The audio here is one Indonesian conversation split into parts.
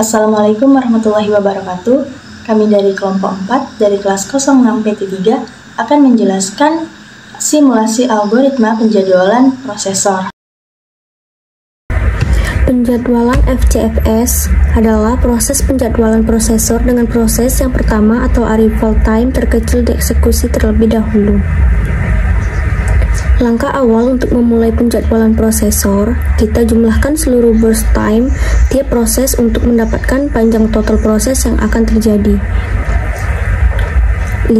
Assalamualaikum warahmatullahi wabarakatuh. Kami dari kelompok 4 dari kelas 06PT3 akan menjelaskan simulasi algoritma penjadwalan prosesor. Penjadwalan FCFS adalah proses penjadwalan prosesor dengan proses yang pertama atau arrival time terkecil dieksekusi terlebih dahulu. Langkah awal untuk memulai penjadwalan prosesor, kita jumlahkan seluruh burst time tiap proses untuk mendapatkan panjang total proses yang akan terjadi. 5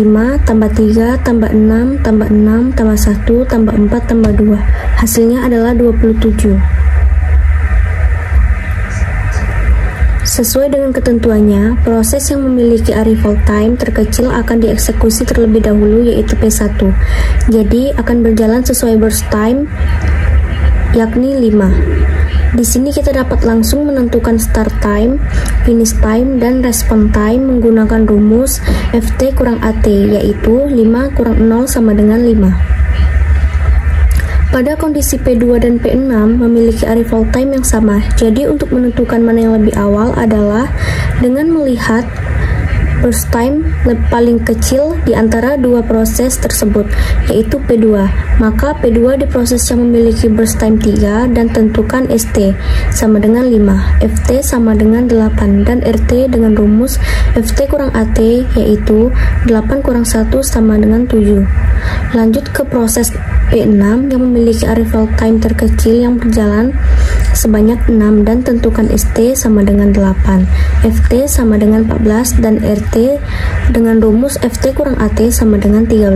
tambah 3 tambah 6 tambah 6 tambah 1 tambah 4 tambah 2. Hasilnya adalah 27. Sesuai dengan ketentuannya, proses yang memiliki arrival time terkecil akan dieksekusi terlebih dahulu, yaitu P1. Jadi, akan berjalan sesuai burst time, yakni 5. Di sini kita dapat langsung menentukan start time, finish time, dan response time menggunakan rumus FT kurang AT, yaitu 5 kurang 0 sama dengan 5. Pada kondisi P2 dan P6 memiliki arrival time yang sama, jadi untuk menentukan mana yang lebih awal adalah dengan melihat burst time paling kecil di antara dua proses tersebut, yaitu P2. Maka P2 di proses yang memiliki burst time 3 dan tentukan ST sama dengan 5, FT sama dengan 8, dan RT dengan rumus FT kurang AT, yaitu 8 kurang 1 sama dengan 7. Lanjut ke proses P6 yang memiliki arrival time terkecil yang berjalan sebanyak 6 dan tentukan ST sama dengan 8, FT sama dengan 14, dan RT dengan rumus FT kurang AT sama dengan 13.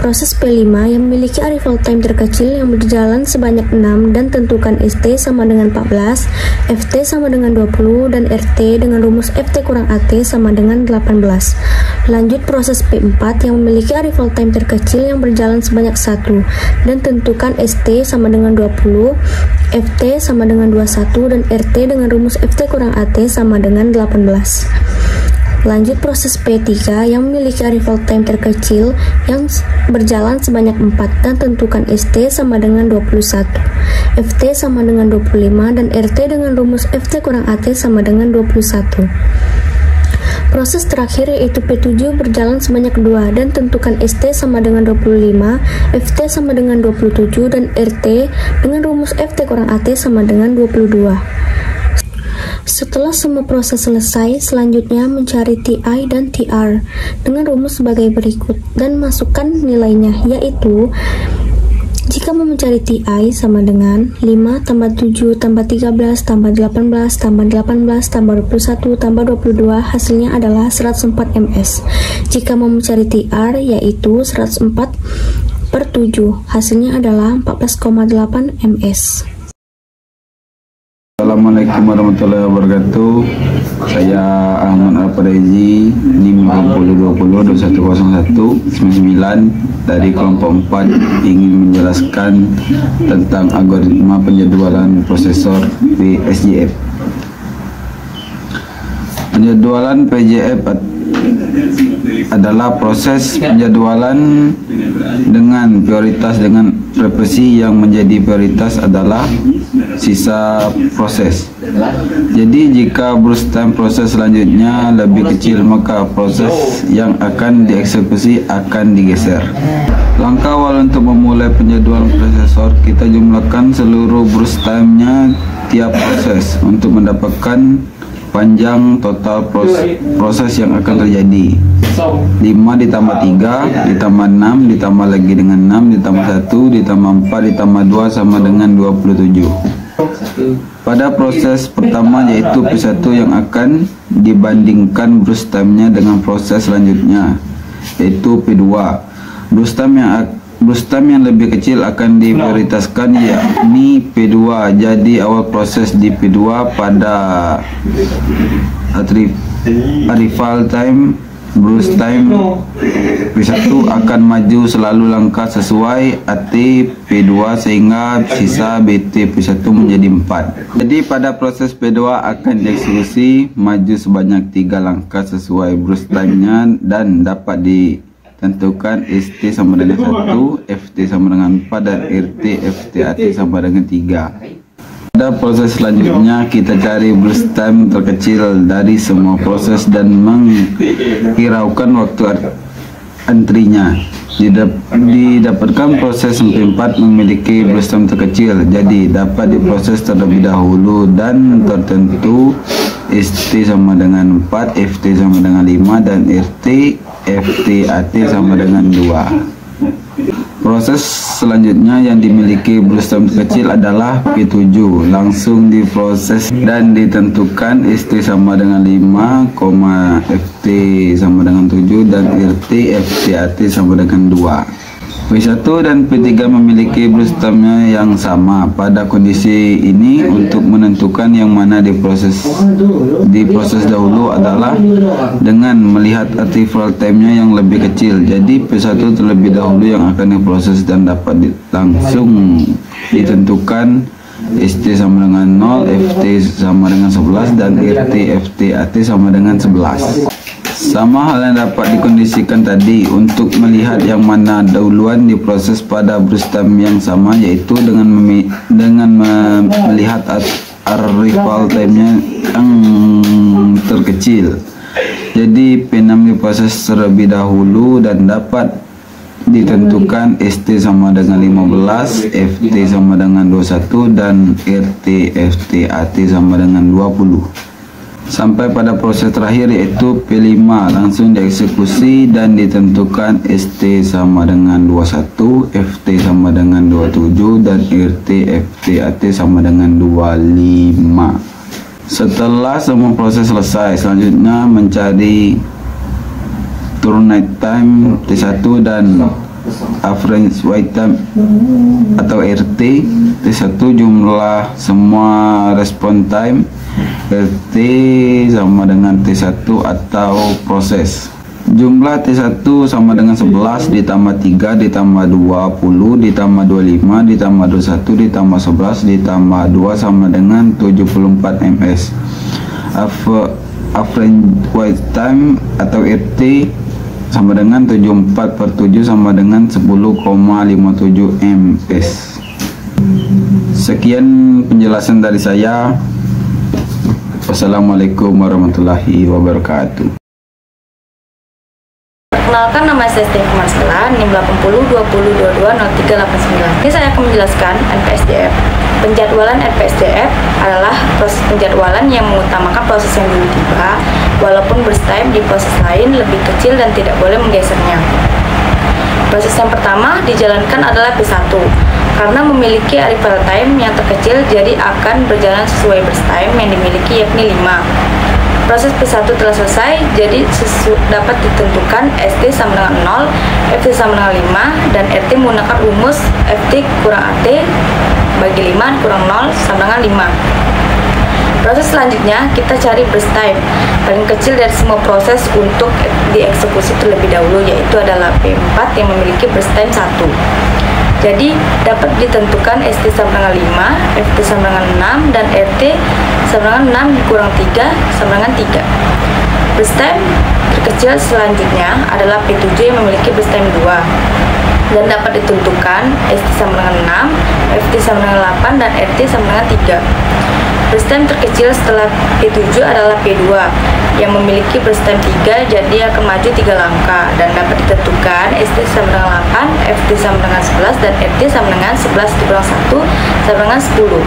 Proses P5 yang memiliki arrival time terkecil yang berjalan sebanyak 6 dan tentukan ST sama dengan 14, FT sama dengan 20, dan RT dengan rumus FT kurang AT sama dengan 18. Lanjut proses P4 yang memiliki arrival time terkecil yang berjalan sebanyak 1 dan tentukan ST sama dengan 20, FT sama dengan 21, dan RT dengan rumus FT kurang AT sama dengan 18. Lanjut proses P3 yang memiliki arrival time terkecil yang berjalan sebanyak 4 dan tentukan ST sama dengan 21, FT sama dengan 25, dan RT dengan rumus FT kurang AT sama dengan 21. Proses terakhir yaitu P7 berjalan sebanyak 2 dan tentukan ST sama dengan 25, FT sama dengan 27, dan RT dengan rumus FT kurang AT sama dengan 22. Setelah semua proses selesai, selanjutnya mencari TI dan TR dengan rumus sebagai berikut dan masukkan nilainya, yaitu jika mau mencari TI sama dengan 5 tambah 7 tambah 13 tambah 18 tambah 18 tambah 21 tambah 22, hasilnya adalah 104 ms. Jika mau mencari TR yaitu 104 per 7, hasilnya adalah 14,8 ms. Assalamualaikum warahmatullahi wabarakatuh. Saya Ahmad Al-Farezi, NIM 2020-2101-99 dari kelompok 4, ingin menjelaskan tentang algoritma penjadwalan prosesor PSJF. Penjadwalan PSJF adalah proses penjadwalan dengan prioritas dengan represi yang menjadi prioritas adalah sisa proses. Jadi jika burst time proses selanjutnya lebih kecil, maka proses yang akan dieksekusi akan digeser. Langkah awal untuk memulai penjadwalan prosesor, kita jumlahkan seluruh burst time-nya tiap proses untuk mendapatkan panjang total proses yang akan terjadi. 5 ditambah 3 ditambah 6 ditambah lagi dengan 6 ditambah 1 ditambah 4 ditambah 2 sama dengan 27. Pada proses pertama yaitu P1 yang akan dibandingkan burst time-nya dengan proses selanjutnya yaitu P2. Burst time yang lebih kecil akan diprioritaskan, yakni P2. Jadi awal proses di P2 pada arrival time burst time P1 akan maju selalu langkah sesuai AT P2 sehingga sisa BT P1 menjadi 4. Jadi pada proses P2 akan dieksekusi maju sebanyak 3 langkah sesuai burst time-nya dan dapat ditentukan ST sama dengan 1, FT sama dengan 4, dan RT FT AT sama dengan 3. Pada proses selanjutnya kita cari burst time terkecil dari semua proses dan menghiraukan waktu antrinya. Didapatkan proses MP4 memiliki burst time terkecil, jadi dapat diproses terlebih dahulu dan tertentu ST sama dengan 4, FT sama dengan 5, dan RT, FT, AT sama dengan 2. Proses selanjutnya yang dimiliki burst time terkecil adalah P7. Langsung diproses dan ditentukan ST sama dengan 5, FT sama dengan 7, dan RT, FT, AT sama dengan 2. P1 dan P3 memiliki burst time-nya yang sama. Pada kondisi ini, untuk menentukan yang mana diproses dahulu adalah dengan melihat arrival time-nya yang lebih kecil. Jadi P1 terlebih dahulu yang akan diproses dan dapat langsung ditentukan ST sama dengan 0, FT sama dengan 11, dan RT, FT, AT sama dengan 11. Sama hal yang dapat dikondisikan tadi untuk melihat yang mana dahuluan diproses pada burst time yang sama, yaitu dengan melihat arrival time-nya yang terkecil. Jadi P6 diproses terlebih dahulu dan dapat ditentukan ST sama dengan 15, FT sama dengan 21, dan RT, FT, AT sama dengan 20. Sampai pada proses terakhir yaitu P5, langsung dieksekusi dan ditentukan ST sama dengan 21, FT sama dengan 27, dan RT, FT, AT sama dengan 25. Setelah semua proses selesai, selanjutnya mencari turn-night time T1 dan average wait time atau RT. T1 jumlah semua respon time, RT sama dengan T1 atau proses. Jumlah T1 sama dengan 11 ditambah 3 ditambah 20 ditambah 25 ditambah 21 ditambah 11 ditambah 2 sama dengan 74 ms. Average wait time atau RT sama dengan 74/7 sama dengan 10,57 ms. Sekian penjelasan dari saya. Wassalamualaikum warahmatullahi wabarakatuh. Perkenalkan, nama saya Stevi Marcella, NIM 8020220389. Ini saya akan menjelaskan NPSDF. Penjadwalan NPSDF adalah proses penjadwalan yang mengutamakan proses yang dulu tiba, walaupun burst time di proses lain lebih kecil dan tidak boleh menggesernya. Proses yang pertama dijalankan adalah P1. Karena memiliki arrival time yang terkecil, jadi akan berjalan sesuai burst time yang dimiliki, yakni 5. Proses P1 telah selesai, jadi dapat ditentukan ST sama dengan 0, FT sama dengan 5, dan RT menggunakan rumus FT kurang AT bagi 5 kurang 0 sama dengan 5. Proses selanjutnya kita cari burst time paling kecil dari semua proses untuk dieksekusi terlebih dahulu, yaitu adalah P4 yang memiliki burst time 1. Jadi dapat ditentukan ST sama dengan 5, FT sama dengan 6, dan RT sama dengan 6 kurang 3 sama dengan 3. Burst time terkecil selanjutnya adalah P7 yang memiliki burst time 2 dan dapat ditentukan ST sama dengan 6, FT sama dengan 8, dan RT sama dengan 3. Burst time terkecil setelah P7 adalah P2 yang memiliki burst time 3, jadi akan maju 3 langkah dan dapat ditentukan ST sama dengan 8, FT sama dengan 11, dan RT sama dengan 11 dikurang 1 sama dengan 10.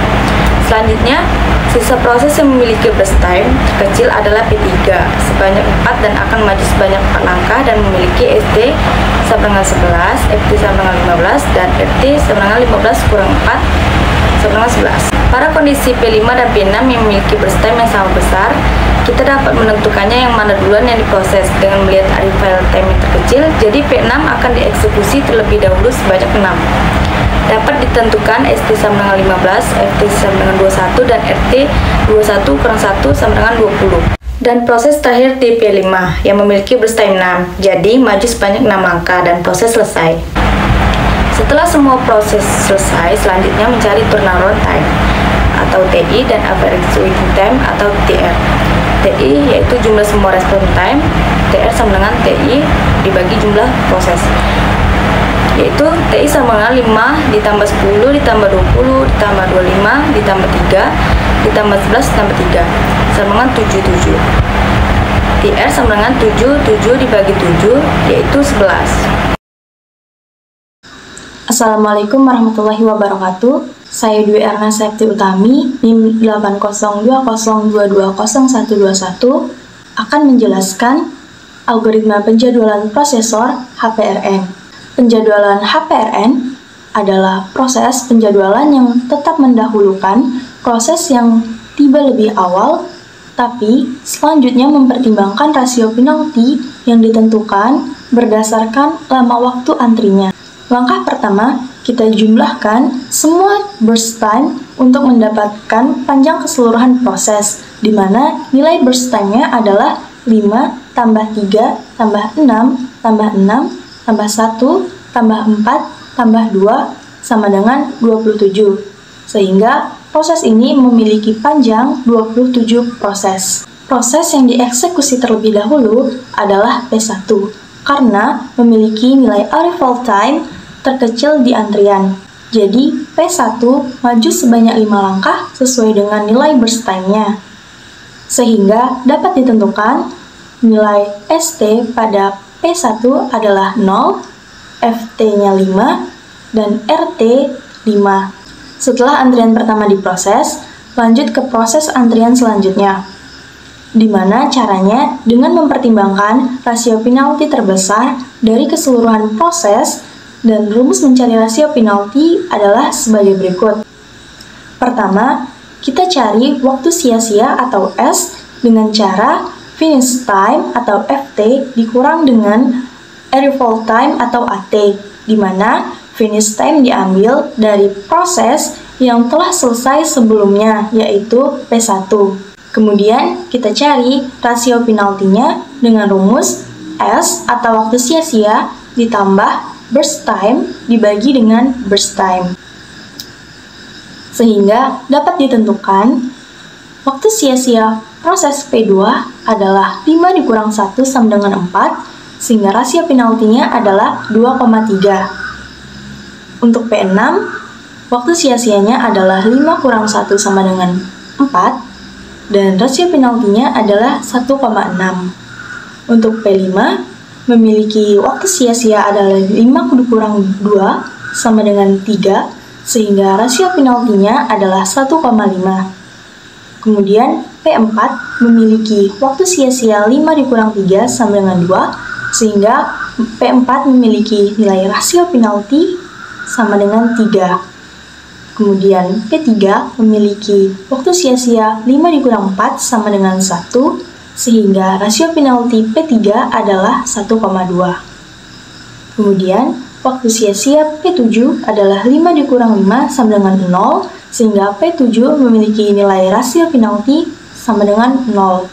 Selanjutnya, sisa proses yang memiliki burst time terkecil adalah P3 sebanyak 4 dan akan maju sebanyak 4 langkah dan memiliki ST sama dengan 11, FT sama dengan 15, dan RT sama dengan 15 kurang 4 sama dengan 11. Pada kondisi P5 dan P6 yang memiliki burst time yang sama besar, kita dapat menentukannya yang mana duluan yang diproses dengan melihat arrival time yang terkecil, jadi P6 akan dieksekusi terlebih dahulu sebanyak 6. Dapat ditentukan ST sama dengan 15, FT sama dengan 21, dan RT 21 kurang 1 sama dengan 20. Dan proses terakhir di P5 yang memiliki burst time 6, jadi maju sebanyak 6 langkah dan proses selesai. Setelah semua proses selesai, selanjutnya mencari turnaround time atau TI dan average waiting time atau TR. TI yaitu jumlah semua respon time, TR sama dengan TI dibagi jumlah proses. yaitu TI sama dengan 5 ditambah 10 ditambah 20 ditambah 25 ditambah 3 ditambah 11 ditambah 3 sama dengan 77. TR sama dengan 7 dibagi 7 yaitu 11. Assalamualaikum warahmatullahi wabarakatuh. Saya Dwi Erna Septi Utami, NIM 802022121 akan menjelaskan algoritma penjadwalan prosesor HPRN. Penjadwalan HPRN adalah proses penjadwalan yang tetap mendahulukan proses yang tiba lebih awal, tapi selanjutnya mempertimbangkan rasio penalti yang ditentukan berdasarkan lama waktu antrinya. Langkah pertama, kita jumlahkan semua burst time untuk mendapatkan panjang keseluruhan proses, di mana nilai burst time-nya adalah 5 tambah 3 tambah 6 tambah 6 tambah 1 tambah 4 tambah 2 sama dengan 27. Sehingga proses ini memiliki panjang 27 proses. Proses yang dieksekusi terlebih dahulu adalah P1 karena memiliki nilai arrival time terkecil di antrian. Jadi, P1 maju sebanyak 5 langkah sesuai dengan nilai burst time-nya. Sehingga dapat ditentukan nilai ST pada P1 adalah 0, FT-nya 5, dan RT 5. Setelah antrian pertama diproses, lanjut ke proses antrian selanjutnya. Di mana caranya dengan mempertimbangkan rasio penalti terbesar dari keseluruhan proses, dan rumus mencari rasio penalti adalah sebagai berikut. Pertama, kita cari waktu sia-sia atau S dengan cara finish time atau FT dikurang dengan arrival time atau AT, di mana finish time diambil dari proses yang telah selesai sebelumnya, yaitu P1. Kemudian, kita cari rasio penaltinya dengan rumus S atau waktu sia-sia ditambah burst time dibagi dengan burst time. Sehingga dapat ditentukan waktu sia-sia proses P2 adalah 5 dikurang 1 sama dengan 4, sehingga rasio penaltinya adalah 2,3. Untuk P6, waktu sia-sianya adalah 5 kurang 1 sama dengan 4, dan rasio penaltinya adalah 1,6. Untuk P5, memiliki waktu sia-sia adalah 5 kurang 2 sama dengan 3, sehingga rasio penaltinya adalah 1,5. Kemudian P4 memiliki waktu sia-sia 5 dikurang 3 sama dengan 2, sehingga P4 memiliki nilai rasio penalti sama dengan 3. Kemudian P3 memiliki waktu sia-sia 5 dikurang 4 sama dengan 1, sehingga rasio penalti P3 adalah 1,2. Kemudian, waktu sia-sia P7 adalah 5 dikurang 5 sama dengan 0, sehingga P7 memiliki nilai rasio penalti sama dengan 0.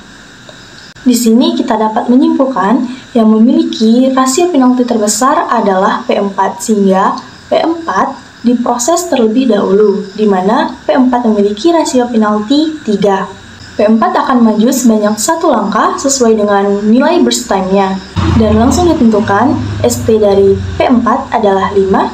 Di sini kita dapat menyimpulkan yang memiliki rasio penalti terbesar adalah P4, sehingga P4 diproses terlebih dahulu, di mana P4 memiliki rasio penalti 3. P4 akan maju sebanyak 1 langkah sesuai dengan nilai burst time-nya, dan langsung ditentukan ST dari P4 adalah 5,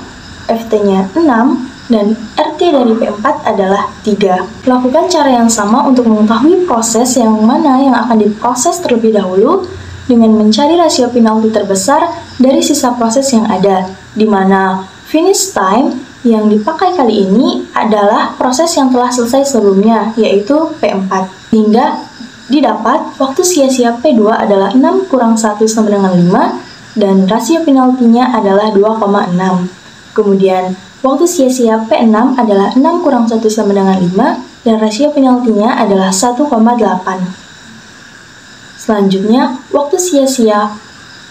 FT-nya 6, dan RT dari P4 adalah 3. Lakukan cara yang sama untuk mengetahui proses yang mana yang akan diproses terlebih dahulu dengan mencari rasio penalti terbesar dari sisa proses yang ada, di mana finish time yang dipakai kali ini adalah proses yang telah selesai sebelumnya, yaitu P4. Hingga didapat waktu sia-sia P2 adalah 6 kurang 1 sama dengan 5, dan rasio penaltinya adalah 2,6. Kemudian, waktu sia-sia P6 adalah 6 kurang 1 sama dengan 5, dan rasio penaltinya adalah 1,8. Selanjutnya, waktu sia-sia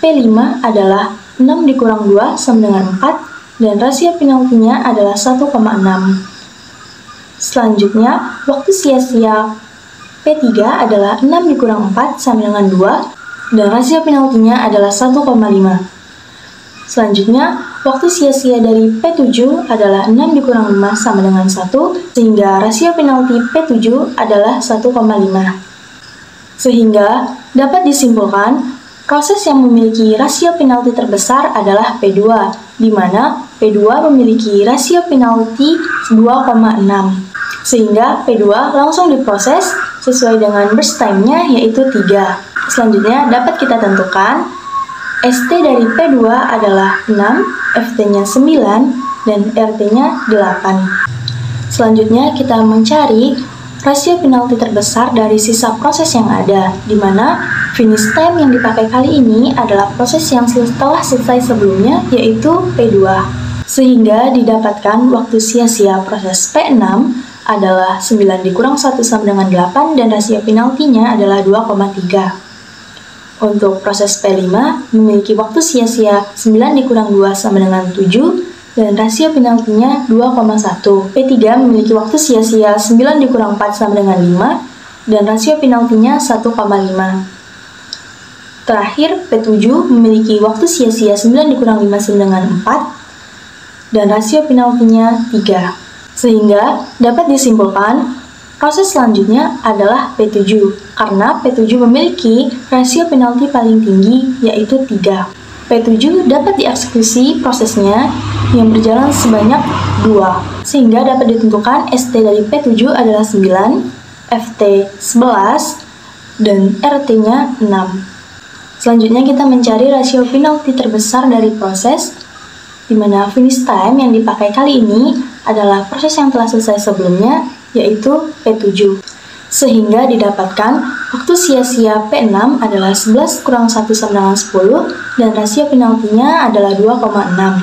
P5 adalah 6 dikurang 2 sama dengan 4, dan rasio penaltinya adalah 1,6. Selanjutnya, waktu sia-sia P3 adalah 6 dikurang 4 sama dengan 2, dan rasio penaltinya adalah 1,5. Selanjutnya, waktu sia-sia dari P7 adalah 6 dikurang 5 sama dengan 1, sehingga rasio penalti P7 adalah 1,5. Sehingga dapat disimpulkan, proses yang memiliki rasio penalti terbesar adalah P2, di mana P2 memiliki rasio penalti 2,6, sehingga P2 langsung diproses sesuai dengan burst time-nya yaitu 3. Selanjutnya dapat kita tentukan ST dari P2 adalah 6, FT-nya 9, dan RT-nya 8. Selanjutnya kita mencari rasio penalti terbesar dari sisa proses yang ada, di mana finish time yang dipakai kali ini adalah proses yang telah selesai sebelumnya, yaitu P2. Sehingga didapatkan waktu sia-sia proses P6 adalah 9 dikurang 1 sama dengan 8 dan rasio penaltinya adalah 2,3. Untuk proses P5 memiliki waktu sia-sia 9 dikurang 2 sama dengan 7 dan rasio penaltinya 2,1. P3 memiliki waktu sia-sia 9 dikurang 4 sama dengan 5 dan rasio penaltinya 1,5. Terakhir, P7 memiliki waktu sia-sia 9 dikurang 5 sama dengan 4 dan rasio penaltinya 3. Sehingga dapat disimpulkan proses selanjutnya adalah P7 karena P7 memiliki rasio penalti paling tinggi yaitu 3. P7 dapat dieksekusi prosesnya yang berjalan sebanyak 2, sehingga dapat ditentukan ST dari P7 adalah 9, FT 11, dan RT-nya 6. Selanjutnya kita mencari rasio penalti terbesar dari proses, di mana finish time yang dipakai kali ini adalah proses yang telah selesai sebelumnya, yaitu P7. Sehingga didapatkan waktu sia-sia P6 adalah 11 kurang 1 sama dengan 10 dan rasio penaltinya adalah 2,6.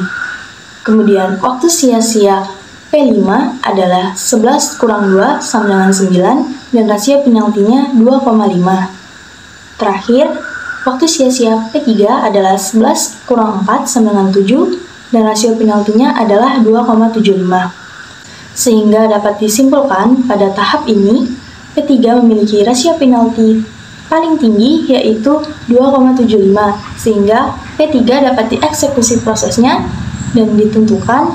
Kemudian waktu sia-sia P5 adalah 11 kurang 2 sama dengan 9 dan rasio penaltinya 2,5. Terakhir, waktu sia-sia P3 adalah 11 kurang 4 sama dengan 7 dan rasio penaltinya adalah 2,75. Sehingga dapat disimpulkan pada tahap ini P3 memiliki rasio penalti paling tinggi yaitu 2,75 sehingga P3 dapat dieksekusi prosesnya dan ditentukan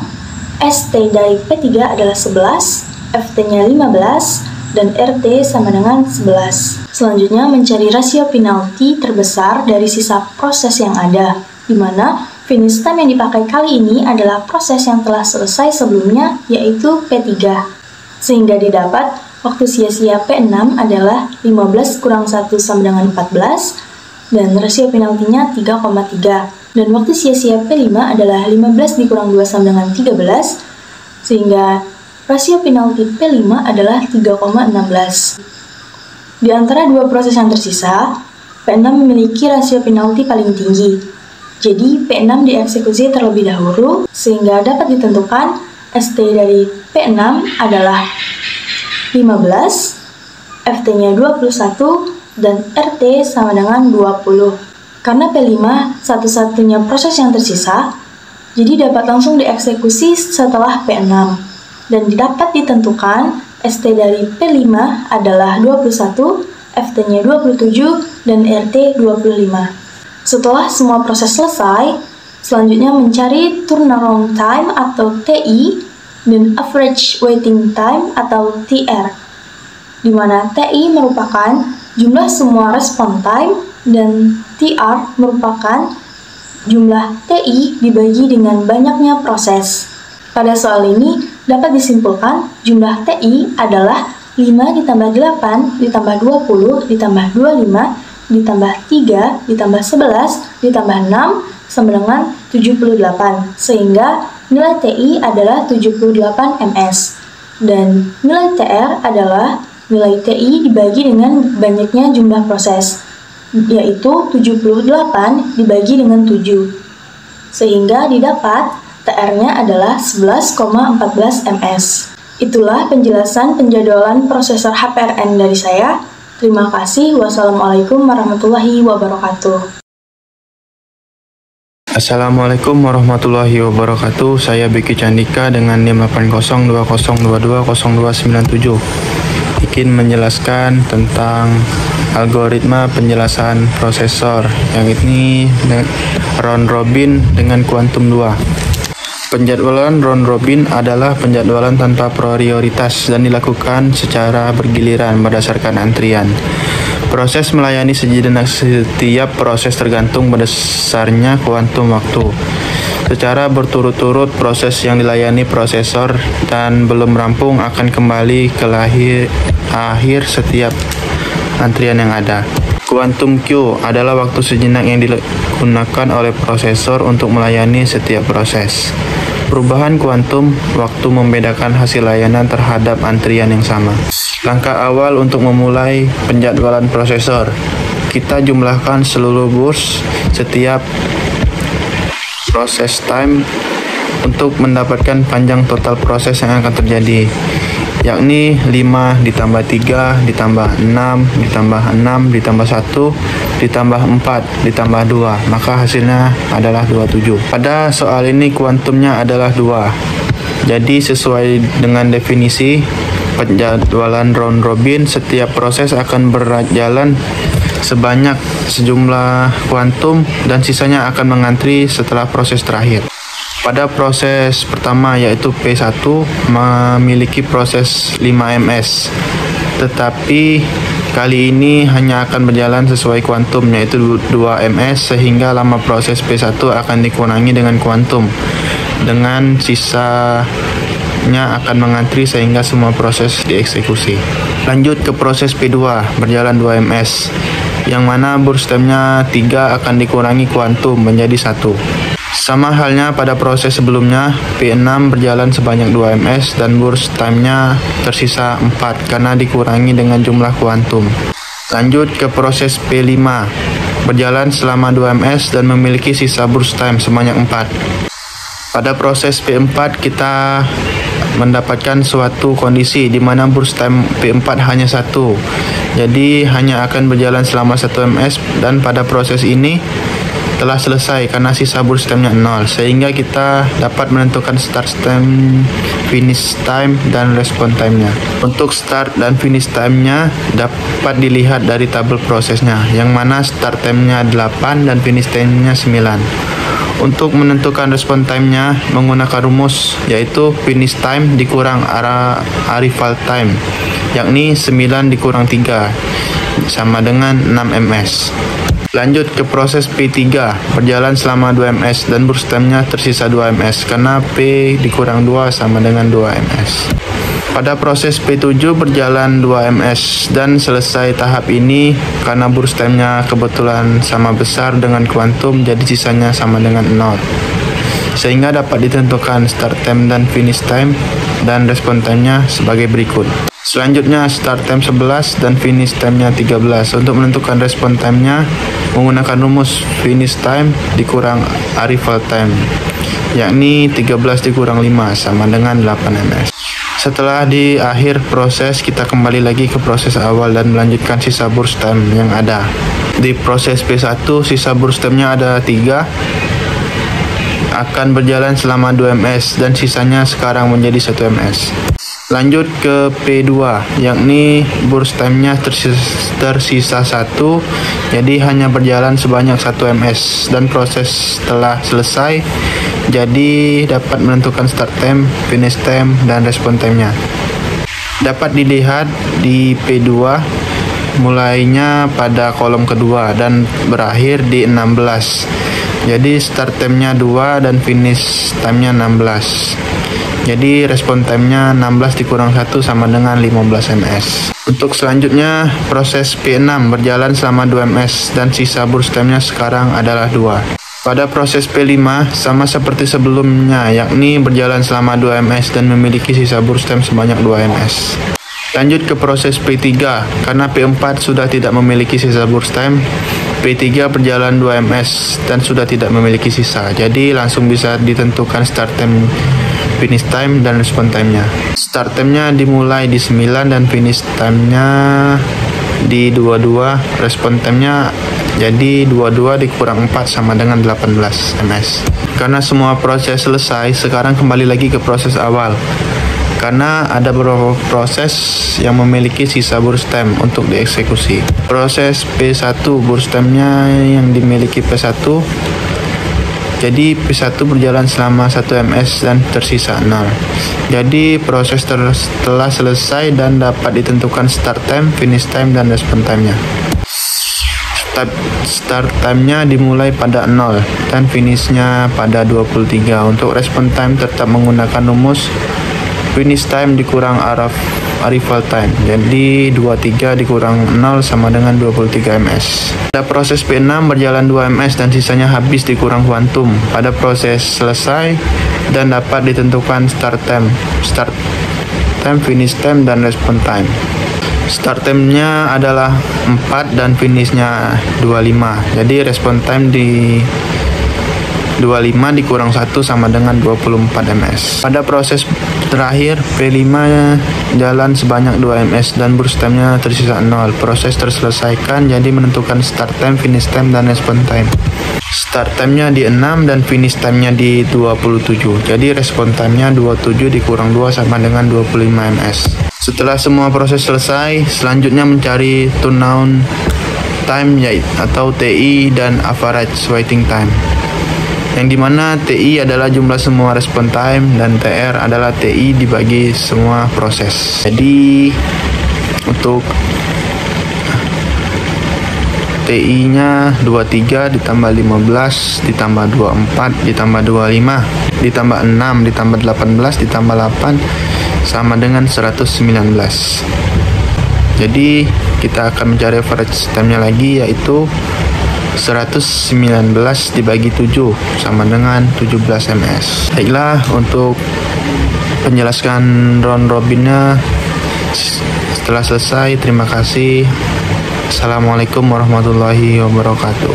ST dari P3 adalah 11, FT-nya 15, dan RT sama dengan 11. Selanjutnya mencari rasio penalti terbesar dari sisa proses yang ada, di mana finish time yang dipakai kali ini adalah proses yang telah selesai sebelumnya yaitu P3. Sehingga didapat waktu sia-sia P6 adalah 15 kurang 1 sama dengan 14 dan rasio penaltinya 3,3 dan waktu sia-sia P5 adalah 15 dikurang 2 sama dengan 13 sehingga rasio penalti P5 adalah 3,16. Di antara dua proses yang tersisa, P6 memiliki rasio penalti paling tinggi. Jadi P6 dieksekusi terlebih dahulu sehingga dapat ditentukan ST dari P6 adalah 15, FT-nya 21, dan RT sama dengan 20. Karena P5 satu-satunya proses yang tersisa, jadi dapat langsung dieksekusi setelah P6. Dan dapat ditentukan ST dari P5 adalah 21, FT-nya 27, dan RT 25. Setelah semua proses selesai, selanjutnya mencari turnaround time atau TI, dan average waiting time atau TR, di mana TI merupakan jumlah semua respon time dan TR merupakan jumlah TI dibagi dengan banyaknya proses. Pada soal ini dapat disimpulkan jumlah TI adalah 5 ditambah 8 ditambah 20 ditambah 25 ditambah 3 ditambah 11 ditambah 6 sama dengan 78, sehingga nilai TI adalah 78 ms dan nilai TR adalah nilai TI dibagi dengan banyaknya jumlah proses, yaitu 78 dibagi dengan 7, sehingga didapat TR-nya adalah 11,14 ms. Itulah penjelasan penjadwalan prosesor HPRN dari saya. Terima kasih. Wassalamualaikum warahmatullahi wabarakatuh. Assalamualaikum warahmatullahi wabarakatuh. Saya Beki Candika dengan NIM 802020297 ingin menjelaskan tentang algoritma penjelasan prosesor yang ini round robin dengan kuantum 2. Penjadwalan round robin adalah penjadwalan tanpa prioritas dan dilakukan secara bergiliran berdasarkan antrian. Proses melayani sejenak setiap proses tergantung berdasarnya kuantum waktu. Secara berturut-turut, proses yang dilayani prosesor dan belum rampung akan kembali ke akhir setiap antrian yang ada. Quantum queue adalah waktu sejenak yang digunakan oleh prosesor untuk melayani setiap proses. Perubahan kuantum waktu membedakan hasil layanan terhadap antrian yang sama. Langkah awal untuk memulai penjadwalan prosesor. Kita jumlahkan seluruh burst setiap proses time untuk mendapatkan panjang total proses yang akan terjadi, yakni 5 ditambah 3 ditambah 6 ditambah 6 ditambah 1 ditambah 4 ditambah 2, maka hasilnya adalah 27. Pada soal ini kuantumnya adalah 2. Jadi sesuai dengan definisi penjadwalan round robin, setiap proses akan berjalan sebanyak sejumlah kuantum dan sisanya akan mengantri setelah proses terakhir. Pada proses pertama yaitu P1 memiliki proses 5 ms, tetapi kali ini hanya akan berjalan sesuai kuantum yaitu 2 ms, sehingga lama proses P1 akan dikurangi dengan kuantum, dengan sisanya akan mengantri sehingga semua proses dieksekusi. Lanjut ke proses P2 berjalan 2 ms, yang mana burst time-nya 3 akan dikurangi kuantum menjadi 1. Sama halnya pada proses sebelumnya, P6 berjalan sebanyak 2 ms dan burst time-nya tersisa 4 karena dikurangi dengan jumlah kuantum. Lanjut ke proses P5 berjalan selama 2 ms dan memiliki sisa burst time sebanyak 4. Pada proses P4 kita mendapatkan suatu kondisi di mana burst time P4 hanya 1. Jadi hanya akan berjalan selama 1 ms dan pada proses ini telah selesai karena sisa burst time-nya 0, sehingga kita dapat menentukan start time, finish time, dan respon time-nya. Untuk start dan finish time-nya dapat dilihat dari tabel prosesnya, yang mana start time-nya 8 dan finish time-nya 9. Untuk menentukan respon time-nya menggunakan rumus, yaitu finish time dikurang arrival time, yakni 9 dikurang 3 sama dengan 6 ms. Lanjut ke proses P3 berjalan selama 2 ms dan burst time-nya tersisa 2 ms karena P dikurang 2 sama dengan 2 ms. Pada proses P7 berjalan 2 ms dan selesai tahap ini karena burst time-nya kebetulan sama besar dengan kuantum, jadi sisanya sama dengan 0. Sehingga dapat ditentukan start time dan finish time dan respon time-nya sebagai berikut. Selanjutnya start time 11 dan finish time-nya 13. Untuk menentukan respon time-nya menggunakan rumus finish time dikurang arrival time, yakni 13 dikurang 5 sama dengan 8 ms. Setelah di akhir proses, kita kembali lagi ke proses awal dan melanjutkan sisa burst time yang ada. Di proses P1 sisa burst time-nya ada 3, akan berjalan selama 2 ms dan sisanya sekarang menjadi 1 ms. Lanjut ke P2, yakni burst time-nya tersisa 1, jadi hanya berjalan sebanyak 1 ms dan proses telah selesai, jadi dapat menentukan start time, finish time, dan respon time-nya. Dapat dilihat di P2 mulainya pada kolom kedua dan berakhir di 16. Jadi start time-nya 2 dan finish time-nya 16. Jadi respon time-nya 16 dikurang 1 sama dengan 15 ms. Untuk selanjutnya proses P6 berjalan selama 2 ms dan sisa burst time-nya sekarang adalah 2. Pada proses P5 sama seperti sebelumnya, yakni berjalan selama 2 ms dan memiliki sisa burst time sebanyak 2 ms. Lanjut ke proses P3, karena P4 sudah tidak memiliki sisa burst time, P3 berjalan 2 ms dan sudah tidak memiliki sisa, jadi langsung bisa ditentukan start time, finish time, dan respon time-nya. Start time-nya dimulai di 9 dan finish time-nya di 22, respon time-nya jadi 22 dikurang 4 sama dengan 18 ms. Karena semua proses selesai, sekarang kembali lagi ke proses awal. Karena ada beberapa proses yang memiliki sisa burst time untuk dieksekusi. Proses P1 burst time-nya yang dimiliki P1, jadi P1 berjalan selama 1 ms dan tersisa 0. Jadi proses telah selesai dan dapat ditentukan start time, finish time, dan respon time-nya. Start time-nya dimulai pada 0 dan finishnya pada 23. Untuk response time tetap menggunakan rumus finish time dikurang arrival time. Jadi 23 dikurang 0 sama dengan 23 ms. Pada proses P6 berjalan 2 ms dan sisanya habis dikurang kuantum. Pada proses selesai dan dapat ditentukan start time, finish time, dan response time. Start time-nya adalah 4 dan finishnya 25. Jadi response time di 25 dikurang 1 sama dengan 24 ms. Pada proses terakhir P5 jalan sebanyak 2 ms dan burst time-nya tersisa 0. Proses terselesaikan jadi menentukan start time, finish time, dan response time. Start time-nya di 6 dan finish time-nya di 27. Jadi response time-nya 27 dikurang 2 sama dengan 25 ms. Setelah semua proses selesai, selanjutnya mencari turnaround time atau TI dan average waiting time. Yang dimana TI adalah jumlah semua response time dan TR adalah TI dibagi semua proses. Jadi untuk TI-nya 23 ditambah 15 ditambah 24 ditambah 25 ditambah 6 ditambah 18 ditambah 8 sama dengan 119. Jadi kita akan mencari average time-nya lagi, yaitu 119 dibagi 7 sama dengan 17 ms. Baiklah, untuk penjelasan round robinnya setelah selesai. Terima kasih. Assalamualaikum warahmatullahi wabarakatuh.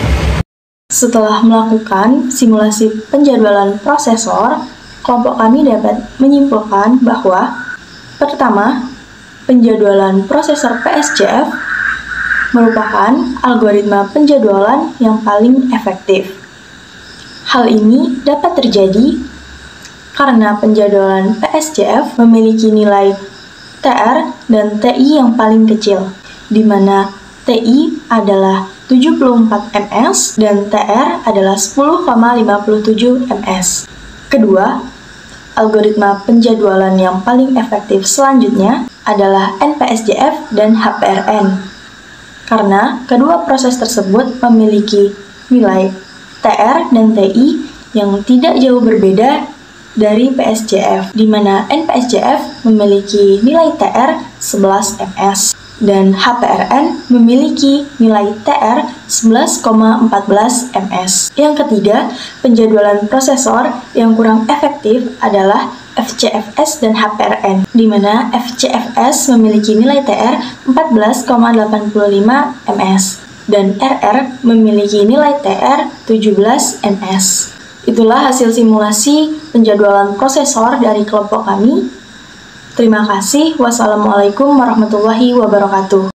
Setelah melakukan simulasi penjadwalan prosesor, kelompok kami dapat menyimpulkan bahwa pertama, penjadwalan prosesor PSJF merupakan algoritma penjadwalan yang paling efektif. Hal ini dapat terjadi karena penjadwalan PSJF memiliki nilai TR dan TI yang paling kecil, di mana TI adalah 74 ms dan TR adalah 10,57 ms. Kedua, algoritma penjadwalan yang paling efektif selanjutnya adalah NPSJF dan HPRN. Karena kedua proses tersebut memiliki nilai TR dan TI yang tidak jauh berbeda dari PSJF, di mana NPSJF memiliki nilai TR 11 ms dan HPRN memiliki nilai TR 11,14 ms. Yang ketiga, penjadwalan prosesor yang kurang efektif adalah FCFS dan HPRN, di mana FCFS memiliki nilai TR 14,85 ms dan RR memiliki nilai TR 17 ms. Itulah hasil simulasi penjadwalan prosesor dari kelompok kami. Terima kasih. Wassalamualaikum warahmatullahi wabarakatuh.